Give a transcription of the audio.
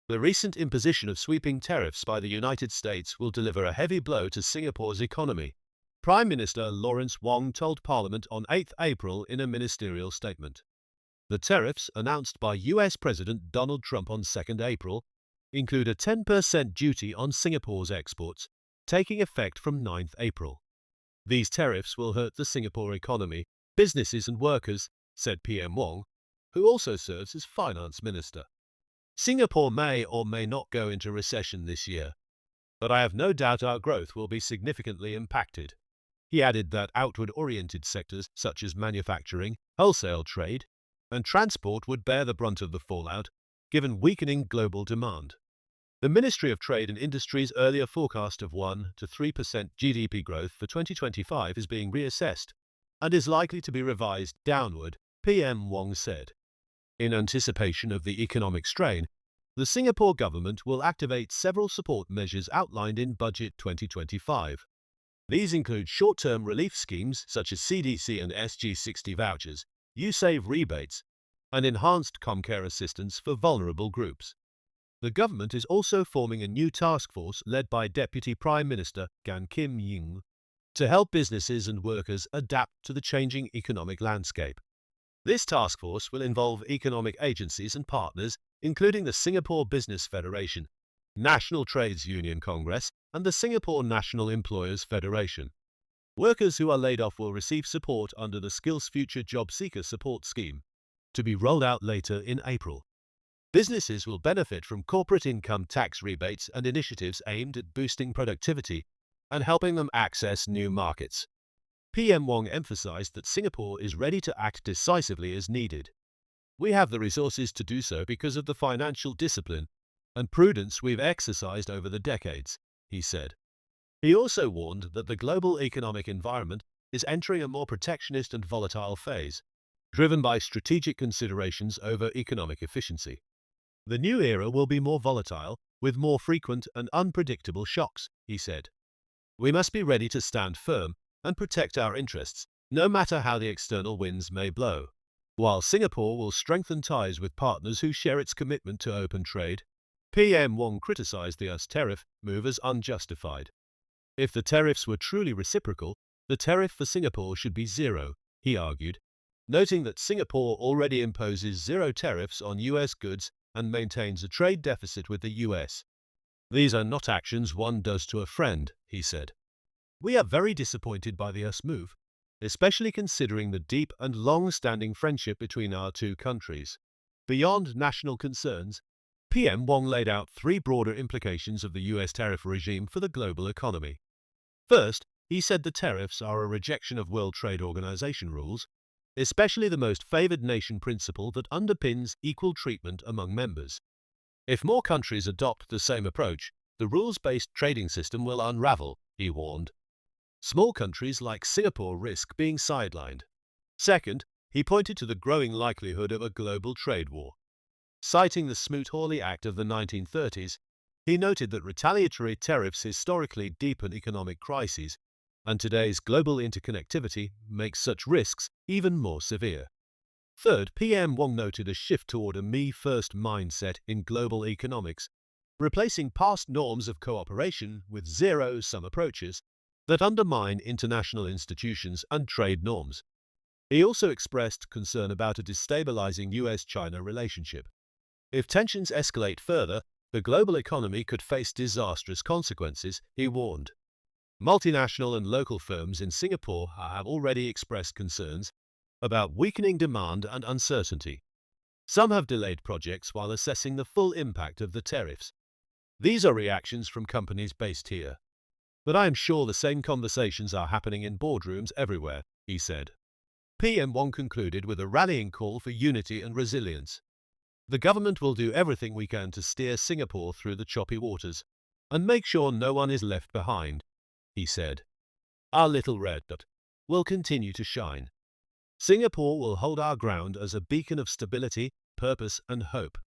The recent imposition of sweeping tariffs by the United States will deliver a heavy blow to Singapore's economy, Prime Minister Lawrence Wong told Parliament on 8 April in a ministerial statement. The tariffs, announced by US President Donald Trump on 2 April, include a 10% duty on Singapore's exports, taking effect from 9 April. These tariffs will hurt the Singapore economy, businesses and workers, said PM Wong, who also serves as finance minister. Singapore may or may not go into recession this year, but I have no doubt our growth will be significantly impacted. He added that outward-oriented sectors such as manufacturing, wholesale trade, and transport would bear the brunt of the fallout, given weakening global demand. The Ministry of Trade and Industry's earlier forecast of 1 to 3% GDP growth for 2025 is being reassessed and is likely to be revised downward, PM Wong said. In anticipation of the economic strain, the Singapore government will activate several support measures outlined in Budget 2025. These include short-term relief schemes such as CDC and SG60 vouchers, USAVE rebates, and enhanced Comcare assistance for vulnerable groups. The government is also forming a new task force led by Deputy Prime Minister Gan Kim Ying to help businesses and workers adapt to the changing economic landscape. This task force will involve economic agencies and partners, including the Singapore Business Federation, National Trades Union Congress, and the Singapore National Employers Federation. Workers who are laid off will receive support under the SkillsFuture Job Seeker Support Scheme, to be rolled out later in April. Businesses will benefit from corporate income tax rebates and initiatives aimed at boosting productivity and helping them access new markets. PM Wong emphasized that Singapore is ready to act decisively as needed. We have the resources to do so because of the financial discipline and prudence we've exercised over the decades, he said. He also warned that the global economic environment is entering a more protectionist and volatile phase, driven by strategic considerations over economic efficiency. The new era will be more volatile, with more frequent and unpredictable shocks, he said. We must be ready to stand firm and protect our interests, no matter how the external winds may blow. While Singapore will strengthen ties with partners who share its commitment to open trade, PM Wong criticized the US tariff move as unjustified. If the tariffs were truly reciprocal, the tariff for Singapore should be zero, he argued, noting that Singapore already imposes zero tariffs on US goods and maintains a trade deficit with the US. These are not actions one does to a friend, he said. We are very disappointed by the US move, especially considering the deep and long-standing friendship between our two countries. Beyond national concerns, PM Wong laid out three broader implications of the US tariff regime for the global economy. First, he said the tariffs are a rejection of World Trade Organization rules, especially the most favored nation principle that underpins equal treatment among members. If more countries adopt the same approach, the rules-based trading system will unravel, he warned. Small countries like Singapore risk being sidelined. Second, he pointed to the growing likelihood of a global trade war. Citing the Smoot-Hawley Act of the 1930s, he noted that retaliatory tariffs historically deepen economic crises, and today's global interconnectivity makes such risks even more severe. Third, PM Wong noted a shift toward a me-first mindset in global economics, replacing past norms of cooperation with zero-sum approaches that undermine international institutions and trade norms. He also expressed concern about a destabilizing US-China relationship. If tensions escalate further, the global economy could face disastrous consequences, he warned. Multinational and local firms in Singapore have already expressed concerns about weakening demand and uncertainty. Some have delayed projects while assessing the full impact of the tariffs. These are reactions from companies based here. But I am sure the same conversations are happening in boardrooms everywhere, he said. PM Wong concluded with a rallying call for unity and resilience. The government will do everything we can to steer Singapore through the choppy waters and make sure no one is left behind, he said. Our little red dot will continue to shine. Singapore will hold our ground as a beacon of stability, purpose, and hope.